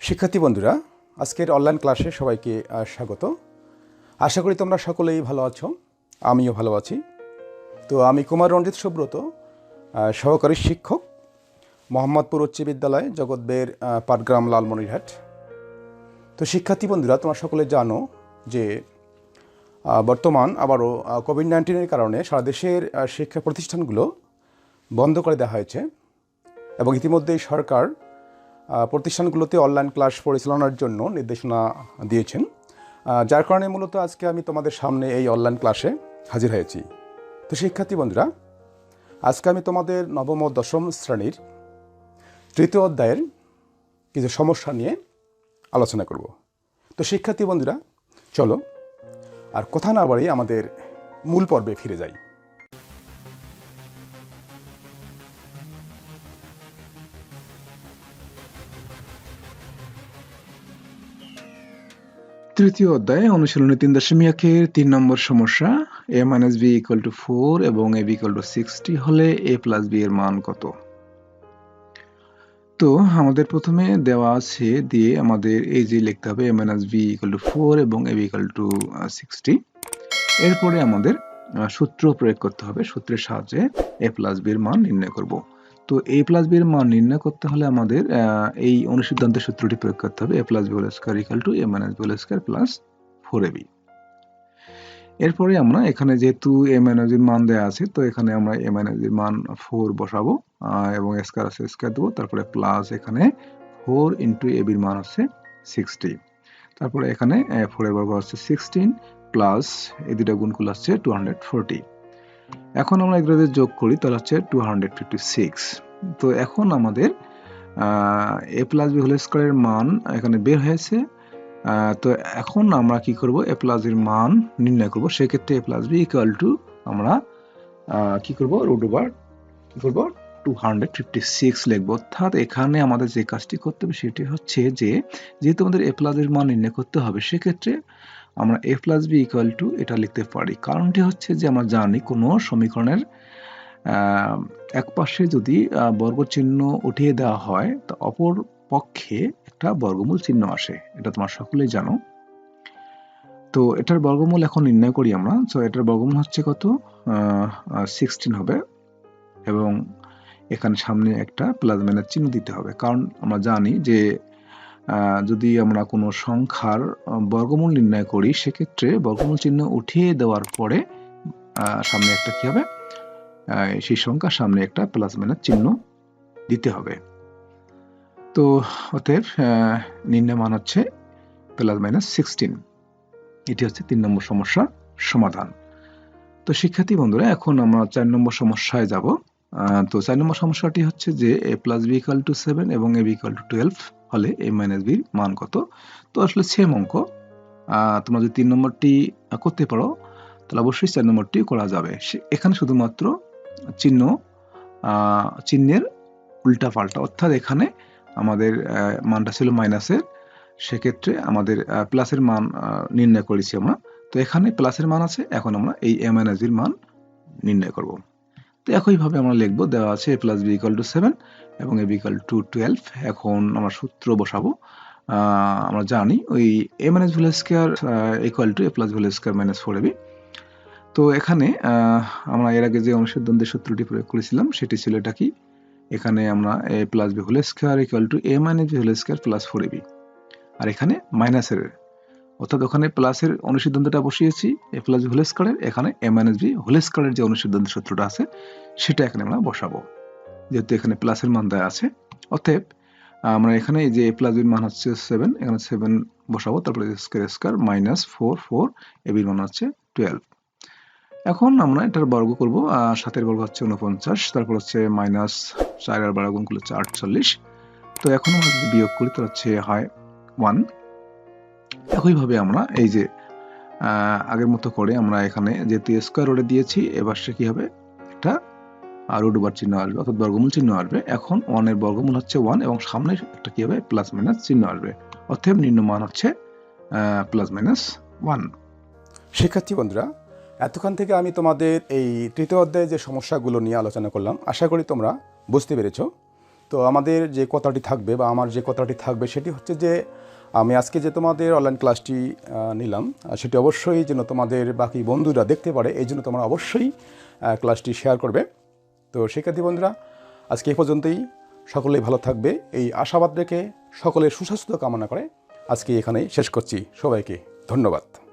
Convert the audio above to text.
শিক্ষার্থী বন্ধুরা, আজকের অনলাইন ক্লাসে সবাইকে স্বাগত। আশা করি তোমরা সকলেই ভালো আছো, আমিও ভালো আছি। তো আমি কুমার রঞ্জিত সুব্রত, সহকারী শিক্ষক, মোহাম্মদপুর উচ্চ বিদ্যালয়, জগৎবের, পাটগ্রাম, লালমনিরহাট। তো শিক্ষার্থী বন্ধুরা, তোমরা সকলে জানো যে বর্তমান আবারও কোভিড-19-এর কারণে সারা দেশের শিক্ষা প্রতিষ্ঠানগুলো বন্ধ করে দেওয়া হয়েছে এবং ইতিমধ্যেই সরকার প্রতিষ্ঠানগুলোতে অনলাইন ক্লাস পরিচালনার জন্য নির্দেশনা দিয়েছেন, যার কারণে মূলত আজকে আমি তোমাদের সামনে এই অনলাইন ক্লাসে হাজির হয়েছি। তো শিক্ষার্থী বন্ধুরা, আজকে আমি তোমাদের নবম ও দশম শ্রেণীর তৃতীয় অধ্যায়ের কিছু সমস্যা নিয়ে আলোচনা করব। তো শিক্ষার্থী বন্ধুরা, চলো আর কথা না বাড়িয়ে আমাদের মূল পর্বে ফিরে যাই। তৃতীয় অধ্যায় অনুশীলনী 3.1-এর 3 নম্বর সমস্যা, a - b = 4 এবং ab = 60 হলে a + b এর মান কত? তো আমাদের প্রথমে দেওয়া আছে দিয়ে আমাদের এই যে লিখতে হবে a - b = 4 এবং ab = 60। এরপরে আমাদের সূত্র প্রয়োগ করতে হবে। সূত্রের সাহায্যে a + b এর মান নির্ণয় করব। তো a + b এর মান নির্ণয় করতে হলে আমাদের এই অনুসিদ্ধান্তের সূত্রটি প্রয়োগ করতে হবে। a + b² = a - b² + 4ab। এরপরে আমরা এখানে যেহেতু a - b এর মান দেওয়া আছে, তো এখানে আমরা a - b এর মান 4 বসাবো এবং স্কয়ার আছে স্কয়ার দেবো, তারপরে প্লাস এখানে 4 * ab এর মান হচ্ছে 60। তারপরে এখানে 4 এর বর্গ হচ্ছে 16 প্লাস এই দুটো গুণ করলে হচ্ছে 240। এখন আমরা এগুলো যদি যোগ করি তাহলে হচ্ছে 256। তো এখন আমাদের a + b² এর মান এখানে বের হয়েছে। তো এখন আমরা কি করব, a + এর মান নির্ণয় করব। সেক্ষেত্রে a + b = আমরা কি করব, √256 লিখব। অর্থাৎ এখানে আমাদের যে কাজটি করতে হবে সেটি হচ্ছে যে যেহেতু আমাদের a + এর মান নির্ণয় করতে হবে, সেক্ষেত্রে আমরা a + b = এটা লিখতে পারি। কারণটি হচ্ছে যে আমরা জানি কোনো সমীকরণের এক পাশে যদি বর্গ চিহ্ন উঠিয়ে দেওয়া হয় তো অপর পক্ষে একটা বর্গমূল চিহ্ন আসে, এটা তোমরা সকলেই জানো। তো এটার বর্গমূল এখন নির্ণয় করি আমরা। তো এটার বর্গমূল হচ্ছে কত, 16 হবে এবং এখানে সামনে একটা প্লাস মাইনাস চিহ্ন দিতে হবে। কারণ আমরা জানি যে যদি আমরা কোনো সংখ্যার বর্গমূল নির্ণয় করি, সেক্ষেত্রে বর্গমূল চিহ্ন উঠিয়ে দেওয়ার পরে সামনে একটা কি হবে, সেই সংখ্যার সামনে একটা প্লাস মাইনাস চিহ্ন দিতে হবে। তো অতএব নির্ণয় মান হচ্ছে +-16। এটি হচ্ছে 3 নম্বর সমস্যার সমাধান। তো শিক্ষার্থী বন্ধুরা, এখন আমরা 4 নম্বর সমস্যায় যাব। তো 4 নম্বর সমস্যাটি হচ্ছে যে a + b = 7 এবং ab = 12 হলে a - b এর মান কত? তো আসলে সেম অঙ্ক। তোমরা যদি 3 নম্বরটি করতে পারো তাহলে অবশ্যই 4 নম্বরটি করা যাবে। এখানে শুধুমাত্র চিহ্নের উল্টাপাল্টা, অর্থাৎ এখানে আমাদের মানটা ছিল মাইনাসের, সেক্ষেত্রে আমাদের প্লাসের মান নির্ণয় করেছি আমরা। তো এখানে প্লাসের মান আছে, এখন আমরা এই a - b এর মান নির্ণয় করব। তো একইভাবে আমরা লিখব, দেওয়া আছে a + b = 7 এবং ab = 12। এখন আমরা সূত্র বসাবো। আমরা জানি ওই a - b² = a + b² - 4ab। তো এখানে আমরা এর আগে যে অনুসিদ্ধান্তের সূত্রটি প্রয়োগ করেছিলাম সেটি ছিল এটা কি, এখানে আমরা a + b² = a - b² + 4ab, আর এখানে মাইনাসের, অর্থাৎ ওখানে প্লাসের অনুসিদ্ধান্তটা বসিয়েছি a + b², এখানে a - b² যে অনুসিদ্ধান্তের সূত্রটা আছে সেটা এখানে আমরা বসাবো, যেহেতু এখানে প্লাসের মান দেওয়া আছে। অতএব আমরা এখানে যে a + b এর মান হচ্ছে 7, এখানে 7 বসাবো, তারপরে স্কয়ার -4 4 ab এর মান হচ্ছে 12। এখন আমরা এটার বর্গ করব। 7 এর বর্গ হচ্ছে 49, তারপর হচ্ছে -4 আর 12 গুণ করলে হচ্ছে 48। তো এখন আমরা যদি বিয়োগ করি তাহলে হচ্ছে হয় 1। একইভাবে আমরা এই যে আগের মতো করে আমরা এখানে যেহেতু স্কয়ার রুটে দিয়েছি, এবার সে কি হবে, একটা √/, চিহ্ন আসবে, অর্থাৎ বর্গমূল চিহ্ন আসবে। এখন 1 এর বর্গমূল হচ্ছে 1 এবং সামনে একটা কি হবে, প্লাস মাইনাস চিহ্ন আসবে, অতএব নির্ণয় মান হচ্ছে +-1। শিক্ষার্থী বন্ধুরা, এতক্ষণ থেকে আমি তোমাদের এই তৃতীয় অধ্যায়ে যে সমস্যাগুলো নিয়ে আলোচনা করলাম, আশা করি তোমরা বুঝতে পেরেছ। তো আমাদের যে কথাটি থাকবে বা আমার যে কথাটি থাকবে সেটি হচ্ছে যে আমি আজকে যে তোমাদের অনলাইন ক্লাসটি নিলাম সেটি অবশ্যই যেন তোমাদের বাকি বন্ধুরা দেখতে পারে, এই জন্য তোমরা অবশ্যই ক্লাসটি শেয়ার করবে। তো শিক্ষার্থী বন্ধুরা, আজকে এই পর্যন্তই। সকলেই ভালো থাকবে এই আশাবাদ রেখে সকলের সুস্বাস্থ্য কামনা করে আজকে এখানেই শেষ করছি। সবাইকে ধন্যবাদ।